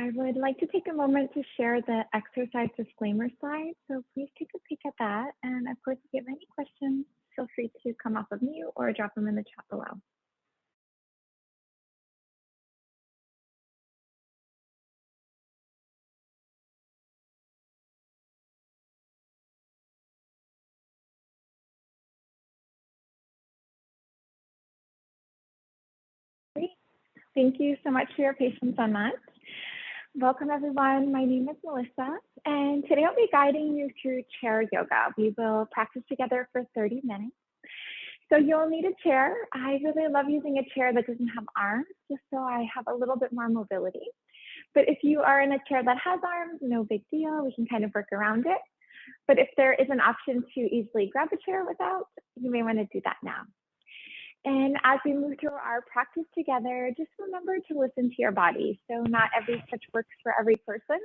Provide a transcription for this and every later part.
I would like to take a moment to share the exercise disclaimer slide, so please take a peek at that. And of course, if you have any questions, feel free to come off of mute or drop them in the chat below. Great. Thank you so much for your patience on that. Welcome everyone, my name is Melissa, and today I'll be guiding you through chair yoga. We will practice together for 30 minutes. So you'll need a chair. I really love using a chair that doesn't have arms, just so I have a little bit more mobility. But if you are in a chair that has arms, no big deal, we can kind of work around it. But if there is an option to easily grab a chair without, you may want to do that now. And as we move through our practice together, just remember to listen to your body. So not every stretch works for every person.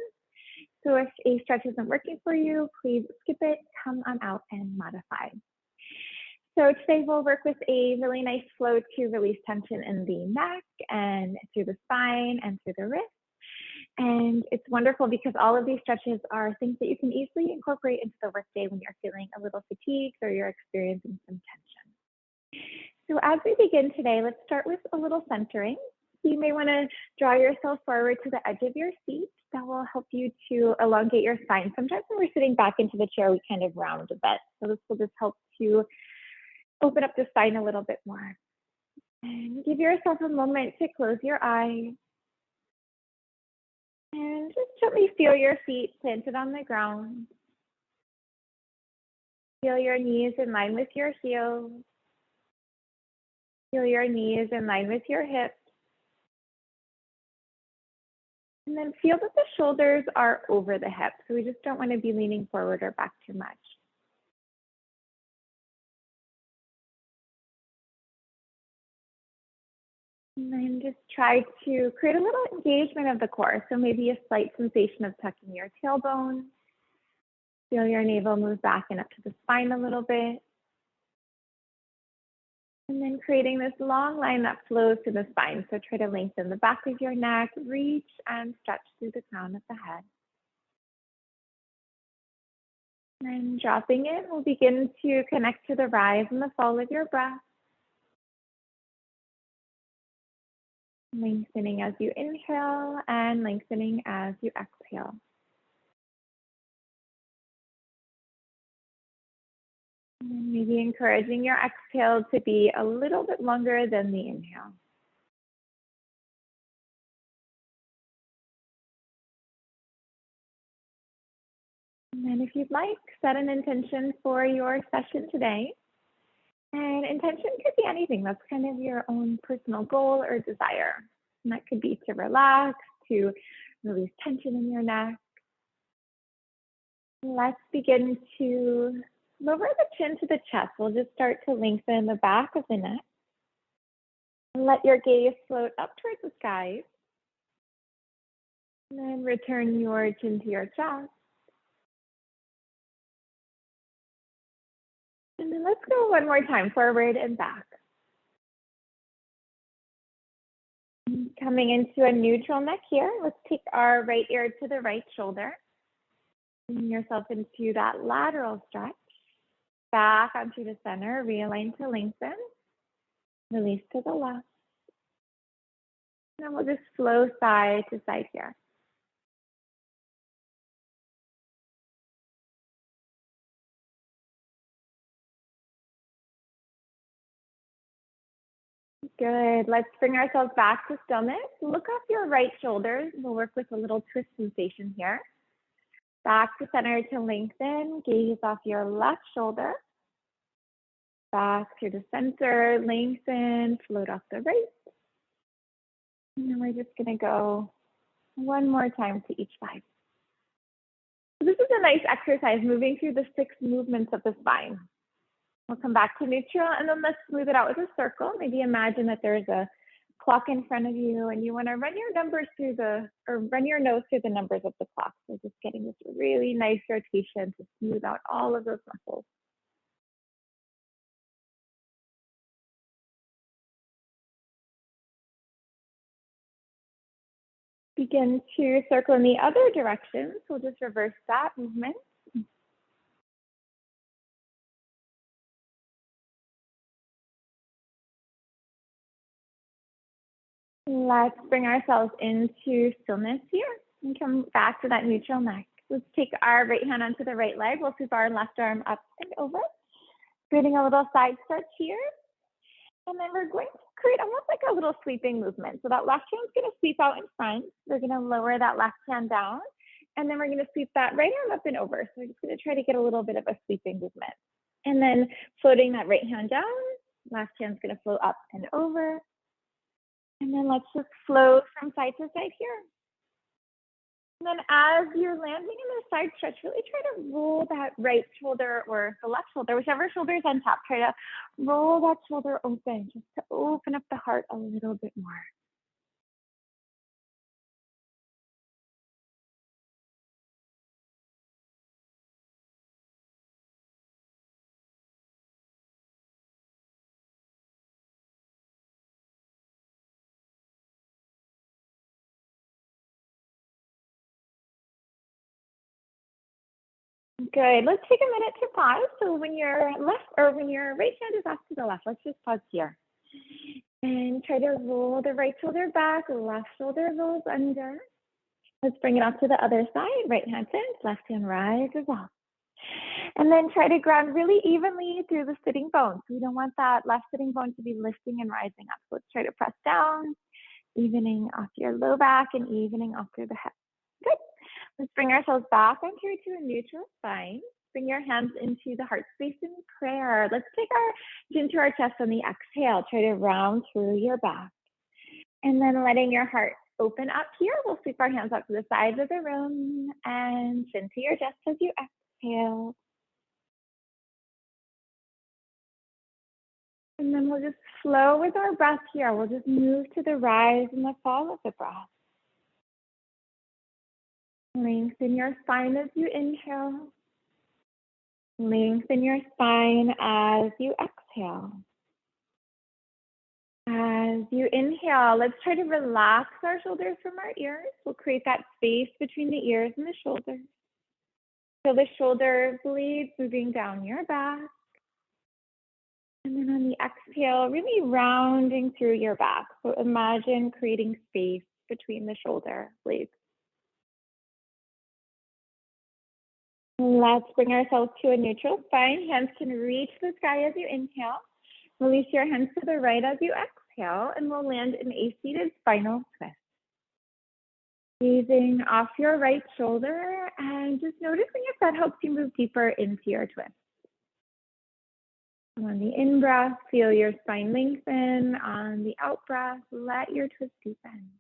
So if a stretch isn't working for you, please skip it, come on out and modify. So today we'll work with a really nice flow to release tension in the neck and through the spine and through the wrist. And it's wonderful because all of these stretches are things that you can easily incorporate into the workday when you're feeling a little fatigued or you're experiencing some tension. So as we begin today, let's start with a little centering. You may want to draw yourself forward to the edge of your seat. That will help you to elongate your spine. Sometimes when we're sitting back into the chair, we kind of round a bit. So this will just help to open up the spine a little bit more. And give yourself a moment to close your eyes. And just gently feel your feet planted on the ground. Feel your knees in line with your heels. Feel your knees in line with your hips. And then feel that the shoulders are over the hips. So we just don't want to be leaning forward or back too much. And then just try to create a little engagement of the core. So maybe a slight sensation of tucking your tailbone. Feel your navel move back and up to the spine a little bit. And then creating this long line that flows to the spine. So try to lengthen the back of your neck, reach and stretch through the crown of the head. And dropping it, we'll begin to connect to the rise and the fall of your breath. Lengthening as you inhale and lengthening as you exhale. And maybe encouraging your exhale to be a little bit longer than the inhale. And then if you'd like, set an intention for your session today. And intention could be anything. That's kind of your own personal goal or desire. And that could be to relax, to release tension in your neck. Let's begin to lower the chin to the chest. We'll just start to lengthen the back of the neck. And let your gaze float up towards the sky. And then return your chin to your chest. And then let's go one more time, forward and back. Coming into a neutral neck here, let's take our right ear to the right shoulder. Bring yourself into that lateral stretch. Back onto the center, realign to lengthen. Release to the left. And then we'll just flow side to side here. Good. Let's bring ourselves back to stillness. Look off your right shoulder. We'll work with a little twist sensation here. Back to center to lengthen. Gaze off your left shoulder. Back to the center, lengthen, float off the right. And then we're just going to go one more time to each side. So this is a nice exercise, moving through the 6 movements of the spine. We'll come back to neutral and then let's smooth it out with a circle. Maybe imagine that there's a clock in front of you and you want to run your numbers through run your nose through the numbers of the clock. So just getting this really nice rotation to smooth out all of those muscles. Begin to circle in the other direction. So we'll just reverse that movement. Let's bring ourselves into stillness here and come back to that neutral neck. Let's take our right hand onto the right leg. We'll sweep our left arm up and over, creating a little side stretch here. And then we're going to create almost like a little sweeping movement. So that left hand's going to sweep out in front. We're going to lower that left hand down. And then we're going to sweep that right arm up and over. So we're just going to try to get a little bit of a sweeping movement. And then floating that right hand down, left hand's going to float up and over. And then let's just float from side to side here. And then as you're landing in the side stretch, really try to roll that right shoulder or the left shoulder, whichever shoulder is on top. Try to roll that shoulder open, just to open up the heart a little bit more. Good. Let's take a minute to pause. So when your left or when your right hand is off to the left, let's just pause here. And try to roll the right shoulder back, left shoulder rolls under. Let's bring it off to the other side. Right hand bends, left hand rises up. And then try to ground really evenly through the sitting bones. We don't want that left sitting bone to be lifting and rising up. So let's try to press down, evening off your low back and evening off through the head. Good. Let's bring ourselves back onto a neutral spine. Bring your hands into the heart space in prayer. Let's take our chin to our chest on the exhale. Try to round through your back. And then letting your heart open up here. We'll sweep our hands up to the sides of the room and chin to your chest as you exhale. And then we'll just flow with our breath here. We'll just move to the rise and the fall of the breath. Lengthen your spine as you inhale. Lengthen your spine as you exhale. As you inhale, let's try to relax our shoulders from our ears. We'll create that space between the ears and the shoulders. Feel the shoulder blades moving down your back. And then on the exhale, really rounding through your back. So imagine creating space between the shoulder blades. Let's bring ourselves to a neutral spine. Hands can reach the sky as you inhale. Release your hands to the right as you exhale, and we'll land in a seated spinal twist. Easing off your right shoulder and just noticing if that helps you move deeper into your twist. On the in-breath, feel your spine lengthen. On the out-breath, let your twist deepen.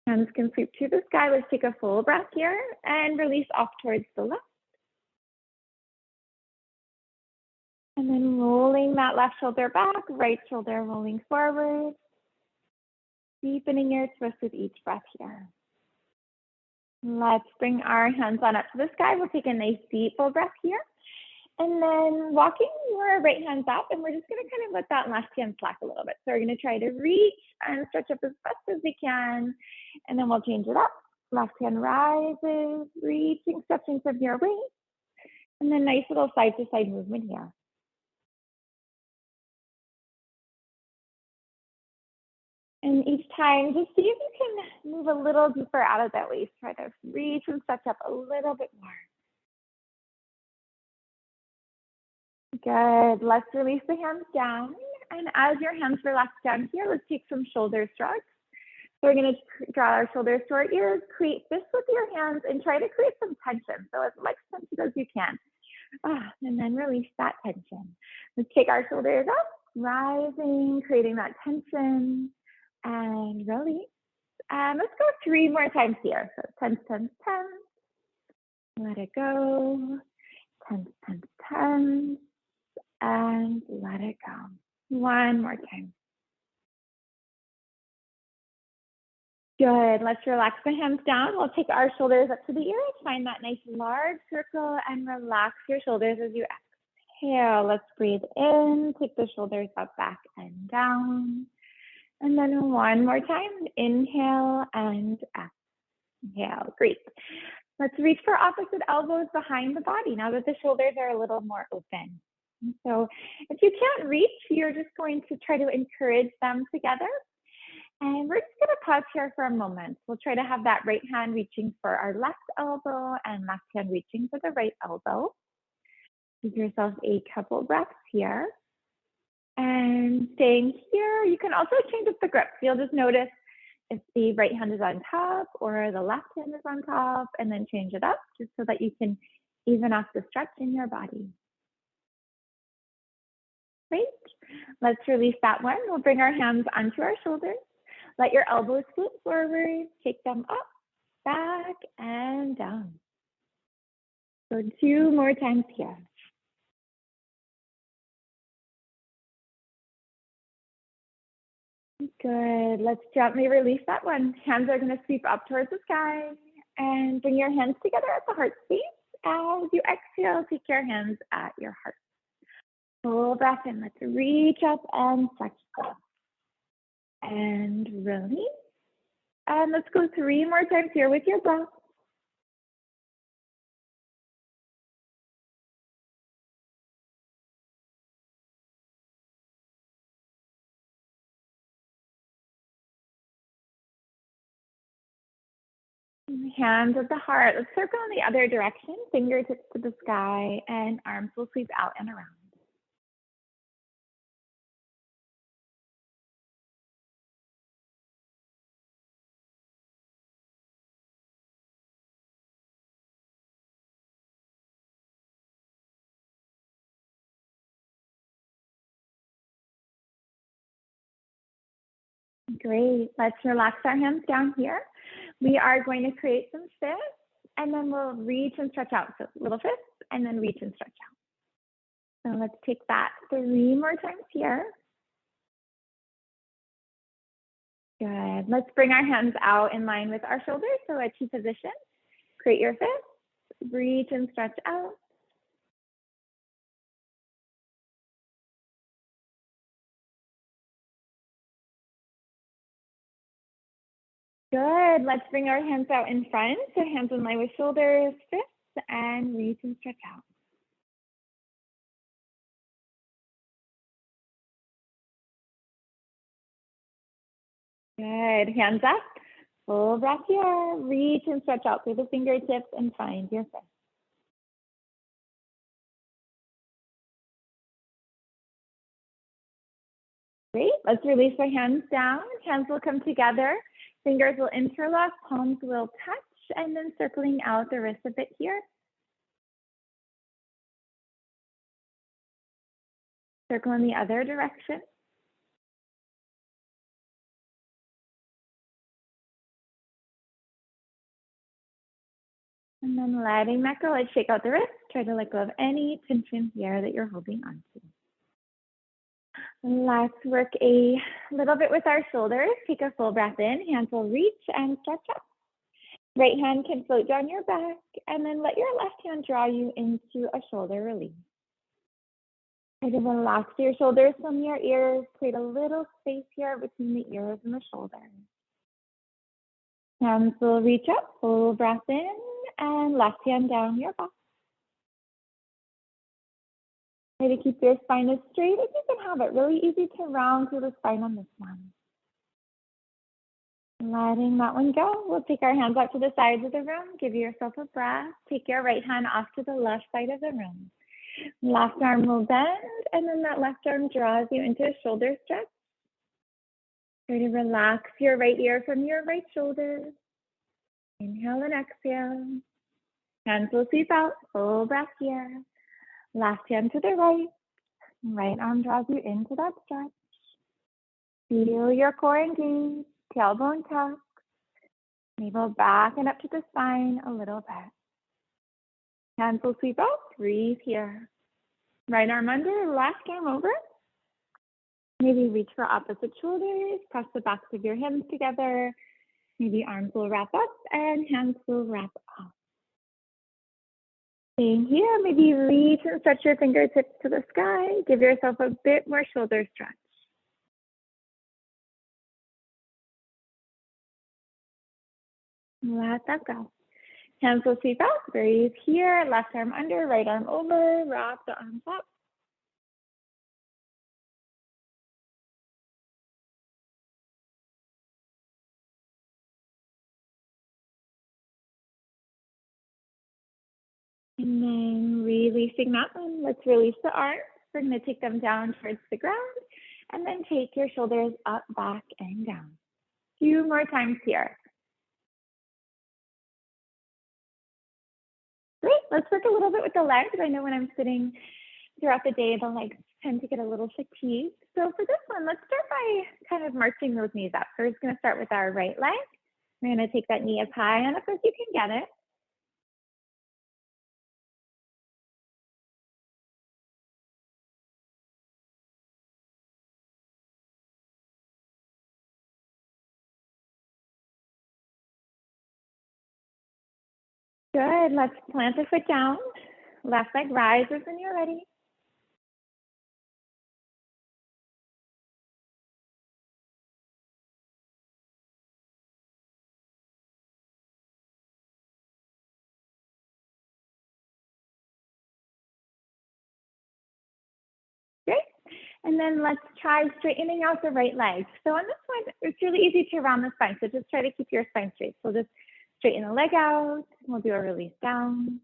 Hands can sweep to the sky. Let's take a full breath here and release off towards the left. And then rolling that left shoulder back, right shoulder rolling forward. Deepening your twist with each breath here. Let's bring our hands on up to the sky. We'll take a nice deep full breath here. And then walking your right hands up, and we're just going to kind of let that left hand slack a little bit. So we're going to try to reach and stretch up as best as we can. And then we'll change it up. Left hand rises, reaching, stretching from your waist. And then nice little side to side movement here. And each time, just see if you can move a little deeper out of that waist. Try to reach and stretch up a little bit more. Good. Let's release the hands down. And as your hands relax down here, let's take some shoulder shrugs. So we're going to draw our shoulders to our ears, create fists with your hands, and try to create some tension. So as much tension as you can. And then release that tension. Let's take our shoulders up, rising, creating that tension, and release. And let's go 3 more times here. So tense, tense, tense. Let it go. Tense, tense, tense. And let it go. 1 more time. Good. Let's relax the hands down. We'll take our shoulders up to the ears. Find that nice large circle and relax your shoulders as you exhale. Let's breathe in. Take the shoulders up, back, and down. And then one more time, inhale and exhale. Great. Let's reach for opposite elbows behind the body now that the shoulders are a little more open. And so if you can't reach, you're just going to try to encourage them together. And we're just going to pause here for a moment. We'll try to have that right hand reaching for our left elbow and left hand reaching for the right elbow. Give yourself a couple breaths here. And staying here, you can also change up the grip. You'll just notice if the right hand is on top or the left hand is on top, and then change it up just so that you can even off the stretch in your body. Great. Let's release that one. We'll bring our hands onto our shoulders. Let your elbows scoot forward. Take them up, back, and down. So 2 more times here. Good. Let's gently release that one. Hands are going to sweep up towards the sky and bring your hands together at the heart space. As you exhale, take your hands at your heart. Full breath in. Let's reach up and flex up. And release. And let's go 3 more times here with your breath. Hands at the heart. Let's circle in the other direction. Fingertips to the sky and arms will sweep out and around. Great. Let's relax our hands down here. We are going to create some fists, and then we'll reach and stretch out. So little fists, and then reach and stretch out. So let's take that 3 more times here. Good. Let's bring our hands out in line with our shoulders. So a T position. Create your fists, reach and stretch out. Good. Let's bring our hands out in front. So hands in line with shoulders, fists, and reach and stretch out. Good. Hands up. Full breath here. Reach and stretch out through the fingertips and find your fist. Great. Let's release our hands down. Hands will come together. Fingers will interlock. Palms will touch. And then circling out the wrist a bit here. Circle in the other direction. And then letting that go. Let's shake out the wrist. Try to let go of any tension here that you're holding on to. Let's work a little bit with our shoulders. Take a full breath in. Hands will reach and stretch up. Right hand can float down your back, and then let your left hand draw you into a shoulder release. Try to relax your shoulders from your ears. Create a little space here between the ears and the shoulders. Hands will reach up, full breath in, and left hand down your back. Try to keep your spine as straight as you can have it. Really easy to round through the spine on this one. Letting that one go. We'll take our hands out to the sides of the room. Give yourself a breath. Take your right hand off to the left side of the room. Left arm will bend, and then that left arm draws you into a shoulder stretch. Try to relax your right ear from your right shoulder. Inhale and exhale. Hands will sweep out. Full breath here. Left hand to the right. Right arm draws you into that stretch. Feel your core engage. Tailbone tuck. Navel back and up to the spine a little bit. Hands will sweep out. Breathe here. Right arm under, left arm over. Maybe reach for opposite shoulders. Press the backs of your hands together. Maybe arms will wrap up and hands will wrap up. Staying here, maybe reach and stretch your fingertips to the sky. Give yourself a bit more shoulder stretch. Let that go. Hands will sweep out. Breathe here. Left arm under, right arm over. Rock the arms up. And then releasing that one. Let's release the arms. We're going to take them down towards the ground. And then take your shoulders up, back, and down. A few more times here. Great. Let's work a little bit with the legs. I know when I'm sitting throughout the day, the legs tend to get a little fatigued. So for this one, let's start by kind of marching those knees up. So we're just going to start with our right leg. We're going to take that knee as high and up as you can get it. Good. Let's plant the foot down. Left leg rises when you're ready. Great. And then let's try straightening out the right leg. So on this one, it's really easy to round the spine. So just try to keep your spine straight. So just straighten the leg out. We'll do a release down.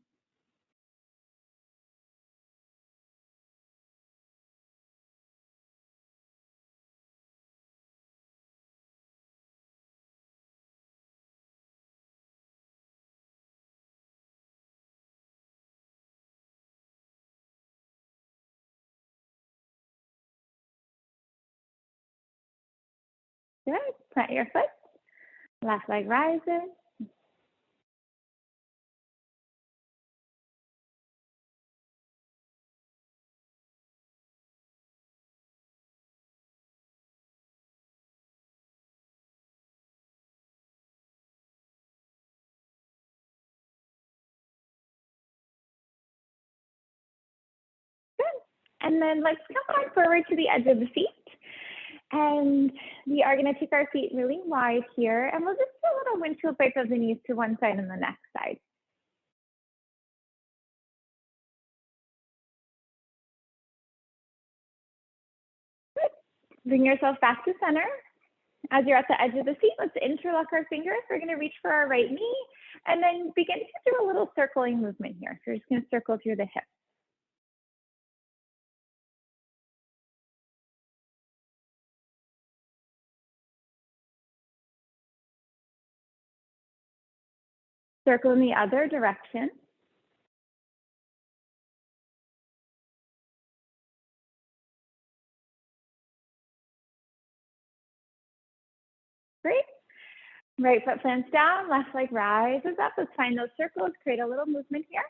Good. Plant your foot. Left leg rises. And then let's come on forward to the edge of the feet. And we are going to take our feet really wide here. And we'll just do a little windshield wipe of the knees to one side and the next side. Good. Bring yourself back to center. As you're at the edge of the seat, let's interlock our fingers. We're going to reach for our right knee and then begin to do a little circling movement here. So we're just going to circle through the hips. Circle in the other direction. Great. Right foot plants down, left leg rises up. Let's find those circles, create a little movement here.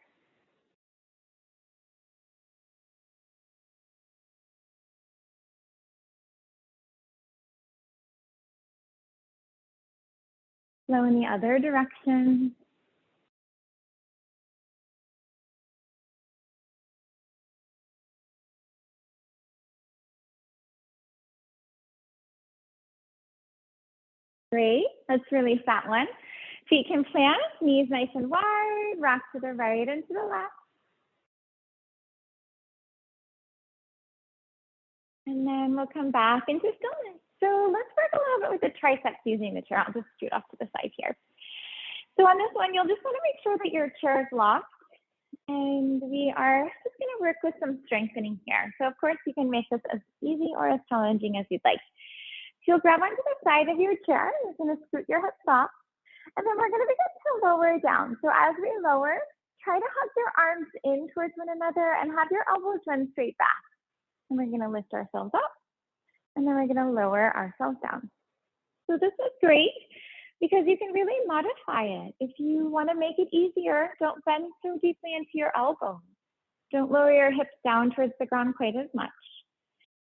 Flow in the other direction. Great. Let's release that one. Feet can plant, knees nice and wide, rock to the right and to the left. And then we'll come back into stillness. So let's work a little bit with the triceps using the chair. I'll just scoot off to the side here. So on this one, you'll just want to make sure that your chair is locked. And we are just going to work with some strengthening here. So of course, you can make this as easy or as challenging as you'd like. So you'll grab onto the side of your chair. You're going to scoot your hips up. And then we're going to begin to lower down. So as we lower, try to hug your arms in towards one another and have your elbows run straight back. And we're going to lift ourselves up. And then we're going to lower ourselves down. So this is great because you can really modify it. If you want to make it easier, don't bend so deeply into your elbows. Don't lower your hips down towards the ground quite as much.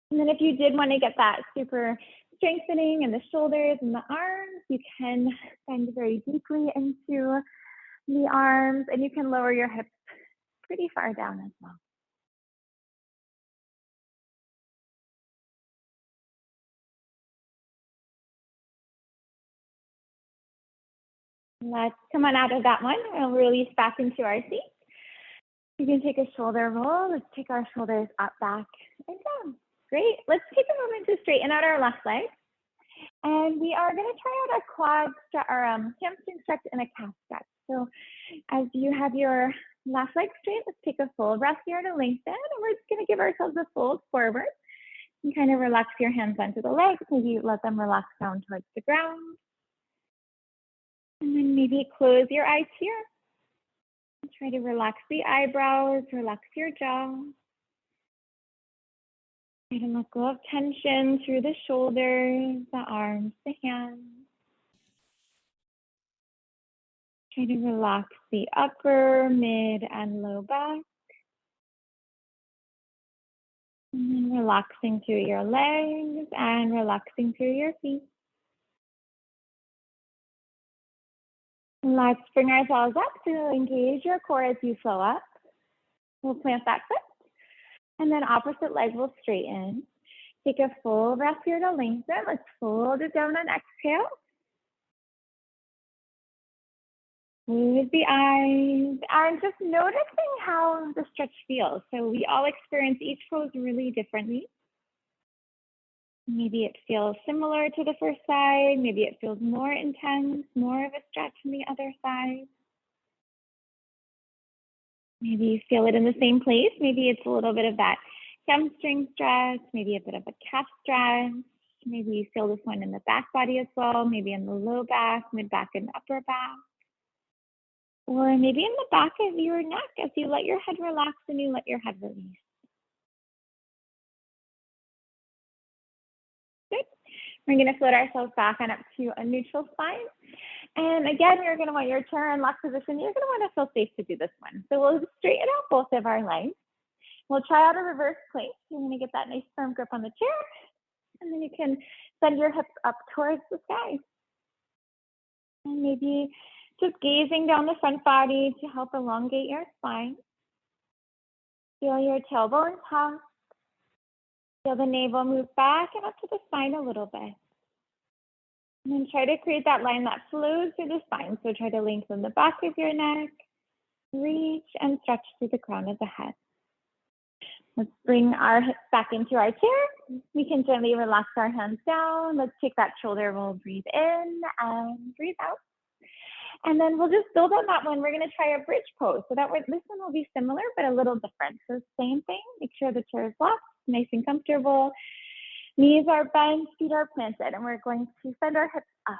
And then if you did want to get that super strengthening in the shoulders and the arms, you can bend very deeply into the arms and you can lower your hips pretty far down as well. Let's come on out of that one. We'll release back into our seat. You can take a shoulder roll. Let's take our shoulders up, back, and down. Great. Let's take a moment to straighten out our left leg. And we are going to try out a quad stretch, or hamstring stretch and a calf stretch. So as you have your left leg straight, let's take a full breath here to lengthen. And we're just going to give ourselves a fold forward. And kind of relax your hands onto the legs. Maybe let them relax down towards the ground. And then maybe close your eyes here. And try to relax the eyebrows, relax your jaw. Try to let go of tension through the shoulders, the arms, the hands. Try to relax the upper, mid, and low back. And then relaxing through your legs and relaxing through your feet. Let's bring ourselves up to engage your core as you flow up. We'll plant that foot. And then opposite leg will straighten. Take a full breath here to lengthen. Let's fold it down and exhale. Close the eyes and just noticing how the stretch feels. So we all experience each pose really differently. Maybe it feels similar to the first side. Maybe it feels more intense, more of a stretch on the other side. Maybe you feel it in the same place. Maybe it's a little bit of that hamstring stretch, maybe a bit of a calf stretch. Maybe you feel this one in the back body as well, maybe in the low back, mid back, and upper back. Or maybe in the back of your neck as you let your head relax and you let your head release. Good. We're going to float ourselves back and up to a neutral spine. And again, you're going to want your chair in lock position. You're going to want to feel safe to do this one. So we'll straighten out both of our legs. We'll try out a reverse plank. You're going to get that nice firm grip on the chair. And then you can send your hips up towards the sky. And maybe just gazing down the front body to help elongate your spine. Feel your tailbone tuck. Feel the navel move back and up to the spine a little bit. And then try to create that line that flows through the spine. So try to lengthen the back of your neck, reach and stretch through the crown of the head. Let's bring our hips back into our chair. We can gently relax our hands down. Let's take that shoulder roll, breathe in and breathe out. And then we'll just build on that one. We're going to try a bridge pose. So that this one will be similar, but a little different. So same thing, make sure the chair is locked, nice and comfortable. Knees are bent, feet are planted, and we're going to send our hips up.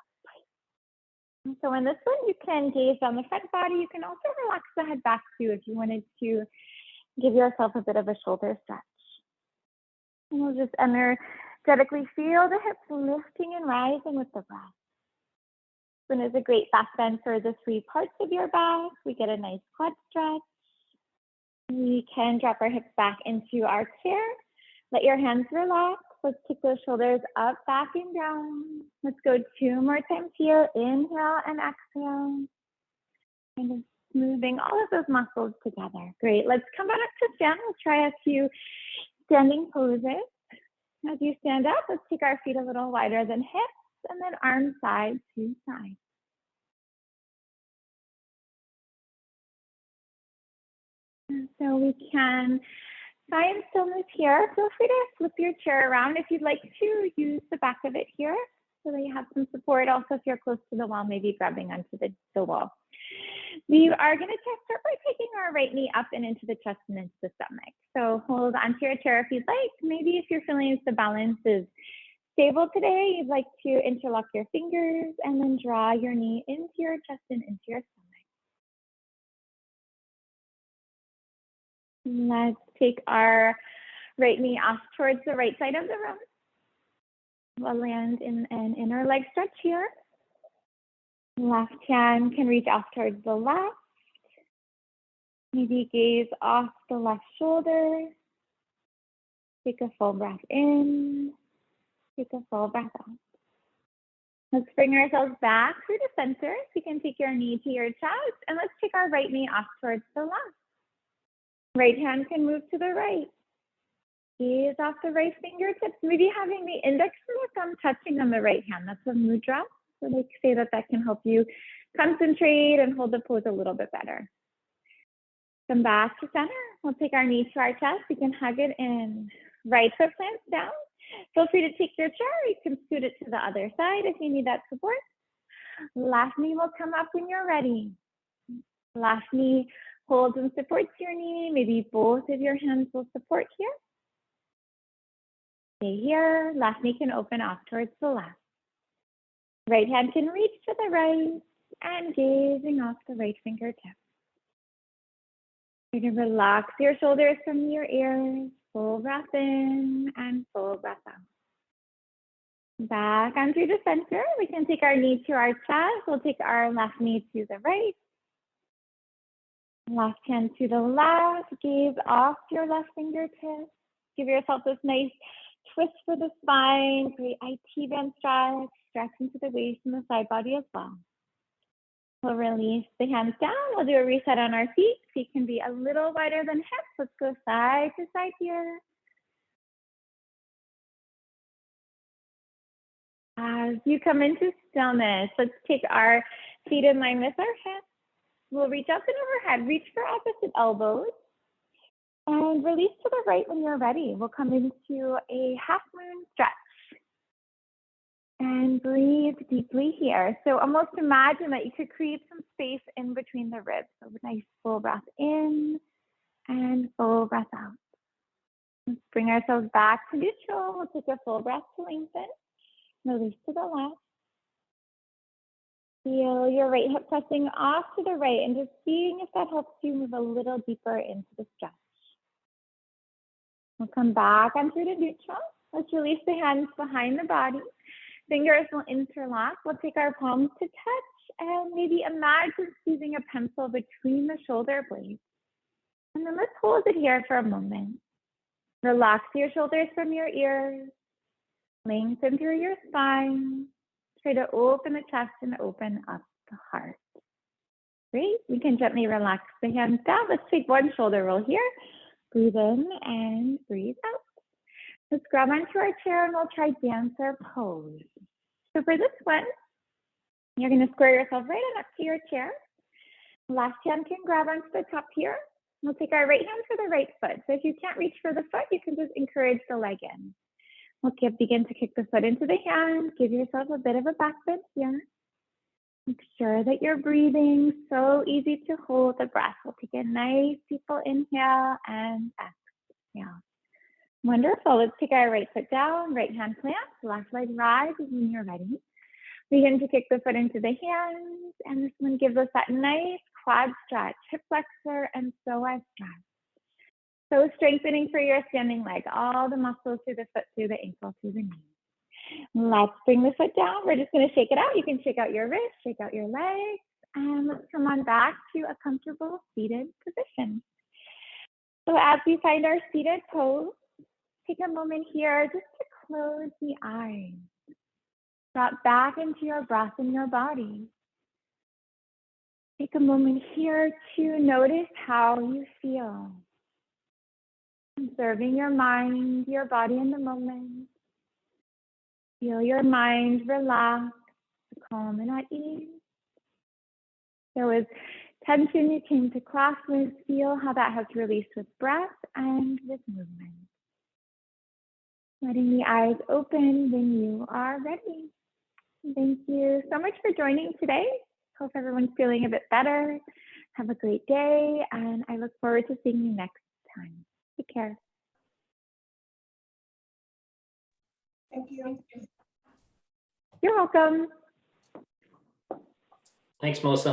And so in this one, you can gaze down the front body. You can also relax the head back too if you wanted to give yourself a bit of a shoulder stretch. And we'll just energetically feel the hips lifting and rising with the breath. This one is a great back bend for the three parts of your back. We get a nice quad stretch. We can drop our hips back into our chair. Let your hands relax. Let's take those shoulders up, back, and down. Let's go 2 more times here. Inhale and exhale. Kind of moving all of those muscles together. Great. Let's come back up to stand. We'll try a few standing poses. As you stand up, let's take our feet a little wider than hips and then arms side to side. And so we can find stillness here. Feel free to flip your chair around if you'd like to. Use the back of it here so that you have some support. Also, if you're close to the wall, maybe grabbing onto the wall. We are going to start by taking our right knee up and into the chest and into the stomach. So hold onto your chair if you'd like. Maybe if you're feeling as the balance is stable today, you'd like to interlock your fingers and then draw your knee into your chest and into your stomach. Let's take our right knee off towards the right side of the room. We'll land in an inner leg stretch here. Left hand can reach off towards the left. Maybe gaze off the left shoulder. Take a full breath in. Take a full breath out. Let's bring ourselves back through the center. So you can take your knee to your chest and let's take our right knee off towards the left. Right hand can move to the right. Gaze off the right fingertips. Maybe having the index and the thumb touching on the right hand. That's a mudra. So they say that can help you concentrate and hold the pose a little bit better. Come back to center. We'll take our knee to our chest. You can hug it in. Right foot plants down. Feel free to take your chair. You can scoot it to the other side if you need that support. Left knee will come up when you're ready. Left knee holds and supports your knee. Maybe both of your hands will support here. Stay here. Left knee can open off towards the left. Right hand can reach to the right and gazing off the right fingertip. You're going to relax your shoulders from your ears. Full breath in and full breath out. Back onto the center. We can take our knee to our chest. We'll take our left knee to the right. Left hand to the left. Gaze off your left fingertips. Give yourself this nice twist for the spine. Great IT band stretch. Stretch into the waist and the side body as well. We'll release the hands down. We'll do a reset on our feet. Feet can be a little wider than hips. Let's go side to side here. As you come into stillness, let's take our feet in line with our hips. We'll reach up and overhead. Reach for opposite elbows. And release to the right when you're ready. We'll come into a half moon stretch. And breathe deeply here. So almost imagine that you could create some space in between the ribs. So a nice full breath in and full breath out. Let's bring ourselves back to neutral. We'll take a full breath to lengthen. Release to the left. Feel your right hip pressing off to the right and just seeing if that helps you move a little deeper into the stretch. We'll come back onto the neutral. Let's release the hands behind the body. Fingers will interlock. We'll take our palms to touch and maybe imagine squeezing a pencil between the shoulder blades. And then let's hold it here for a moment. Relax your shoulders from your ears. Lengthen through your spine. Try to open the chest and open up the heart. Great. We can gently relax the hands down. Let's take one shoulder roll here. Breathe in and breathe out. Let's grab onto our chair and we'll try dancer pose. So for this one, you're going to square yourself right on up to your chair. Left hand can grab onto the top here. We'll take our right hand for the right foot. So if you can't reach for the foot, you can just encourage the leg in. We'll begin to kick the foot into the hand. Give yourself a bit of a back bend here. Make sure that you're breathing. So easy to hold the breath. We'll take a nice deep inhale and exhale. Wonderful. Let's take our right foot down, right hand plants, left leg rises when you're ready. Begin to kick the foot into the hands, and this one gives us that nice quad stretch, hip flexor and psoas stretch. So strengthening for your standing leg, all the muscles through the foot, through the ankle, through the knee. Let's bring the foot down. We're just going to shake it out. You can shake out your wrist, shake out your legs, and let's come on back to a comfortable seated position. So as we find our seated pose, take a moment here just to close the eyes. Drop back into your breath and your body. Take a moment here to notice how you feel. Observing your mind, your body in the moment. Feel your mind relax, calm and at ease. There was tension you came to class with. Feel how that has released with breath and with movement. Letting the eyes open when you are ready. Thank you so much for joining today. Hope everyone's feeling a bit better. Have a great day, and I look forward to seeing you next time. Take care. Thank you. You're welcome. Thanks, Melissa.